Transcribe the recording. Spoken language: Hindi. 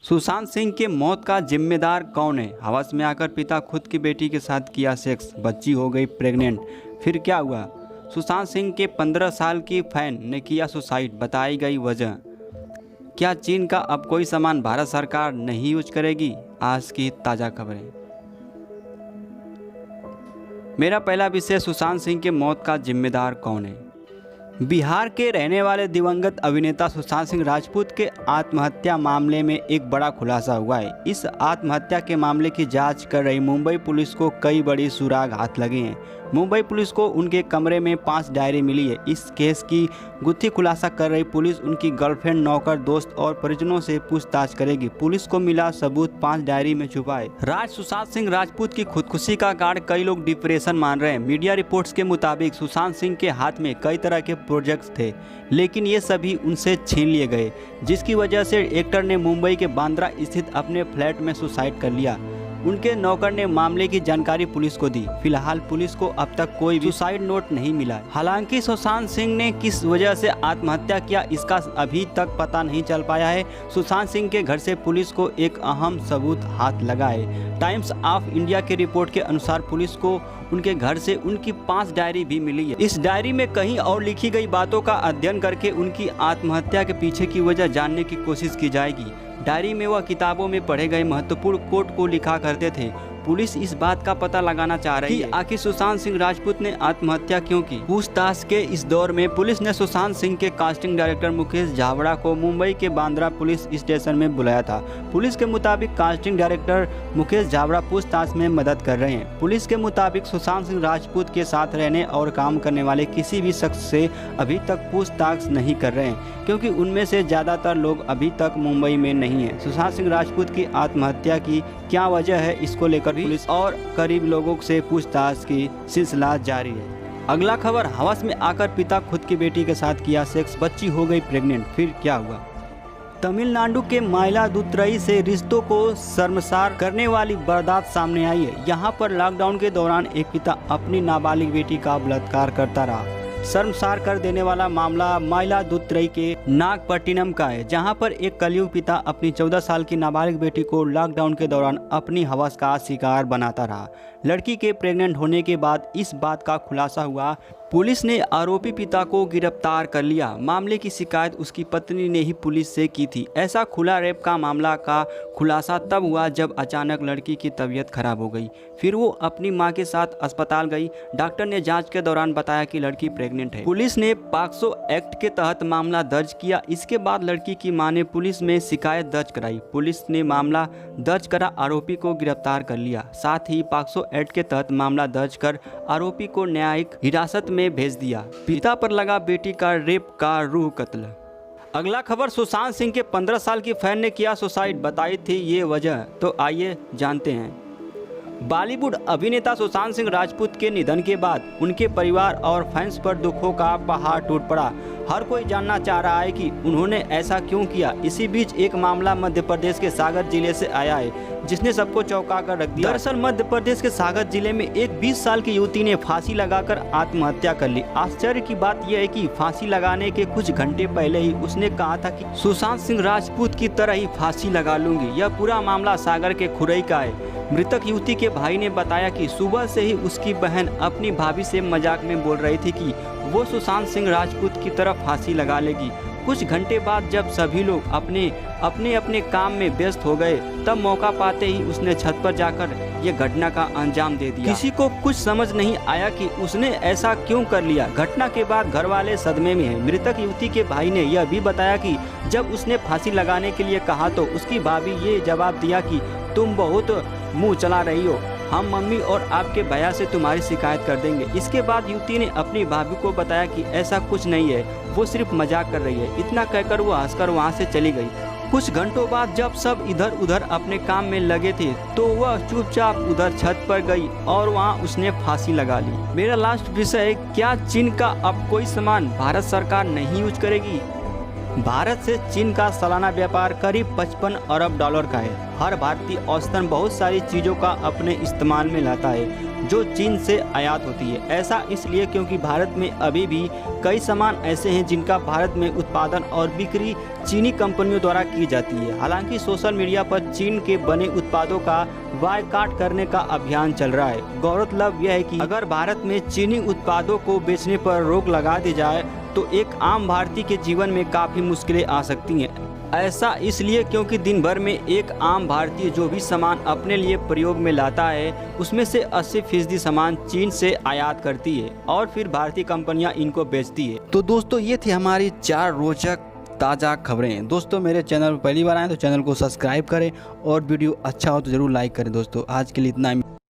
सुशांत सिंह के मौत का जिम्मेदार कौन है? हवस में आकर पिता खुद की बेटी के साथ किया सेक्स, बच्ची हो गई प्रेग्नेंट, फिर क्या हुआ? सुशांत सिंह के 15 साल की फैन ने किया सुसाइड, बताई गई वजह। क्या चीन का अब कोई सामान भारत सरकार नहीं यूज करेगी? आज की ताज़ा खबरें। मेरा पहला विषय, सुशांत सिंह के मौत का जिम्मेदार कौन है। बिहार के रहने वाले दिवंगत अभिनेता सुशांत सिंह राजपूत के आत्महत्या मामले में एक बड़ा खुलासा हुआ है। इस आत्महत्या के मामले की जांच कर रही मुंबई पुलिस को कई बड़ी सुराग हाथ लगे हैं। मुंबई पुलिस को उनके कमरे में 5 डायरी मिली है। इस केस की गुत्थी खुलासा कर रही पुलिस उनकी गर्लफ्रेंड, नौकर, दोस्त और परिजनों से पूछताछ करेगी। पुलिस को मिला सबूत 5 डायरी में छुपा है। राज सुशांत सिंह राजपूत की खुदकुशी का कारण कई लोग डिप्रेशन मान रहे हैं। मीडिया रिपोर्ट्स के मुताबिक सुशांत सिंह के हाथ में कई तरह के प्रोजेक्ट्स थे, लेकिन ये सभी उनसे छीन लिए गए, जिसकी वजह से एक्टर ने मुंबई के बांद्रा स्थित अपने फ्लैट में सुसाइड कर लिया। उनके नौकर ने मामले की जानकारी पुलिस को दी। फिलहाल पुलिस को अब तक कोई भी सुसाइड नोट नहीं मिला। हालांकि सुशांत सिंह ने किस वजह से आत्महत्या किया, इसका अभी तक पता नहीं चल पाया है। सुशांत सिंह के घर से पुलिस को एक अहम सबूत हाथ लगा है। टाइम्स ऑफ इंडिया की रिपोर्ट के अनुसार पुलिस को उनके घर से उनकी 5 डायरी भी मिली है। इस डायरी में कहीं और लिखी गई बातों का अध्ययन करके उनकी आत्महत्या के पीछे की वजह जानने की कोशिश की जाएगी। डायरी में वह किताबों में पढ़े गए महत्वपूर्ण कोट को लिखा करते थे। पुलिस इस बात का पता लगाना चाह रही है कि आखिर सुशांत सिंह राजपूत ने आत्महत्या क्यों की। पूछताछ के इस दौर में पुलिस ने सुशांत सिंह के कास्टिंग डायरेक्टर मुकेश झाबड़ा को मुंबई के बांद्रा पुलिस स्टेशन में बुलाया था। पुलिस के मुताबिक कास्टिंग डायरेक्टर मुकेश झाबड़ा पूछताछ में मदद कर रहे हैं। पुलिस के मुताबिक सुशांत सिंह राजपूत के साथ रहने और काम करने वाले किसी भी शख्स से अभी तक पूछताछ नहीं कर रहे हैं, क्योंकि उनमें से ज़्यादातर लोग अभी तक मुंबई में नहीं हैं। सुशांत सिंह राजपूत की आत्महत्या की क्या वजह है, इसको लेकर पुलिस और करीब लोगों से पूछताछ की सिलसिला जारी है। अगला खबर, हवस में आकर पिता खुद की बेटी के साथ किया सेक्स, बच्ची हो गई प्रेग्नेंट, फिर क्या हुआ। तमिलनाडु के माइलादुथुरई से रिश्तों को शर्मसार करने वाली वारदात सामने आई है। यहाँ पर लॉकडाउन के दौरान एक पिता अपनी नाबालिग बेटी का बलात्कार करता रहा। शर्मसार कर देने वाला मामला माइलादुथुरई के नागपट्टिनम का है, जहां पर एक कलयुग पिता अपनी 14 साल की नाबालिग बेटी को लॉकडाउन के दौरान अपनी हवस का शिकार बनाता रहा। लड़की के प्रेग्नेंट होने के बाद इस बात का खुलासा हुआ। पुलिस ने आरोपी पिता को गिरफ्तार कर लिया। मामले की शिकायत उसकी पत्नी ने ही पुलिस से की थी। ऐसा खुला रेप का मामला का खुलासा तब हुआ जब अचानक लड़की की तबीयत खराब हो गई। फिर वो अपनी मां के साथ अस्पताल गई। डॉक्टर ने जांच के दौरान बताया कि लड़की प्रेग्नेंट है। पुलिस ने पॉक्सो एक्ट के तहत मामला दर्ज किया। इसके बाद लड़की की मां ने पुलिस में शिकायत दर्ज कराई। पुलिस ने मामला दर्ज करा, आरोपी को गिरफ्तार कर लिया। साथ ही पॉक्सो एक्ट के तहत मामला दर्ज कर आरोपी को न्यायिक हिरासत में भेज दिया। पिता पर लगा बेटी का रेप का रूह कत्ल। अगला खबर, सुशांत सिंह के 15 साल की फैन ने किया सुसाइड, बताई थी ये वजह, तो आइए जानते हैं। बॉलीवुड अभिनेता सुशांत सिंह राजपूत के निधन के बाद उनके परिवार और फैंस पर दुखों का पहाड़ टूट पड़ा। हर कोई जानना चाह रहा है कि उन्होंने ऐसा क्यों किया। इसी बीच एक मामला मध्य प्रदेश के सागर जिले से आया है, जिसने सबको चौंका कर रख दिया। दरअसल मध्य प्रदेश के सागर जिले में एक 20 साल की युवती ने फांसी लगाकर आत्महत्या कर ली। आश्चर्य की बात यह है कि फांसी लगाने के कुछ घंटे पहले ही उसने कहा था कि सुशांत सिंह राजपूत की तरह ही फांसी लगा लूंगी। यह पूरा मामला सागर के खुरई का है। मृतक युवती के भाई ने बताया कि सुबह से ही उसकी बहन अपनी भाभी से मजाक में बोल रही थी कि वो सुशांत सिंह राजपूत की तरफ फांसी लगा लेगी। कुछ घंटे बाद जब सभी लोग अपने काम में व्यस्त हो गए, तब मौका पाते ही उसने छत पर जाकर ये घटना का अंजाम दे दिया। किसी को कुछ समझ नहीं आया कि उसने ऐसा क्यों कर लिया। घटना के बाद घर वाले सदमे में हैं। मृतक युवती के भाई ने यह भी बताया कि जब उसने फांसी लगाने के लिए कहा तो उसकी भाभी ये जवाब दिया कि तुम बहुत मुँह चला रही हो, हम मम्मी और आपके भैया से तुम्हारी शिकायत कर देंगे। इसके बाद युवती ने अपनी भाभी को बताया कि ऐसा कुछ नहीं है, वो सिर्फ मजाक कर रही है। इतना कहकर वो हंसकर वहाँ से चली गई। कुछ घंटों बाद जब सब इधर उधर अपने काम में लगे थे, तो वह चुपचाप उधर छत पर गई और वहाँ उसने फांसी लगा ली। मेरा लास्ट विषय है, क्या चीन का अब कोई सामान भारत सरकार नहीं यूज करेगी? भारत से चीन का सालाना व्यापार करीब 55 अरब डॉलर का है। हर भारतीय औसतन बहुत सारी चीज़ों का अपने इस्तेमाल में लाता है जो चीन से आयात होती है। ऐसा इसलिए क्योंकि भारत में अभी भी कई सामान ऐसे हैं जिनका भारत में उत्पादन और बिक्री चीनी कंपनियों द्वारा की जाती है। हालांकि सोशल मीडिया पर चीन के बने उत्पादों का बायकॉट करने का अभियान चल रहा है। गौरतलब यह है कि अगर भारत में चीनी उत्पादों को बेचने पर रोक लगा दी जाए तो एक आम भारतीय के जीवन में काफ़ी मुश्किलें आ सकती हैं। ऐसा इसलिए क्योंकि दिन भर में एक आम भारतीय जो भी सामान अपने लिए प्रयोग में लाता है उसमें से 80% सामान चीन से आयात करती है और फिर भारतीय कंपनियां इनको बेचती है। तो दोस्तों ये थी हमारी 4 रोचक ताज़ा खबरें। दोस्तों मेरे चैनल पर पहली बार आए तो चैनल को सब्सक्राइब करें और वीडियो अच्छा हो तो ज़रूर लाइक करें। दोस्तों आज के लिए इतना ही।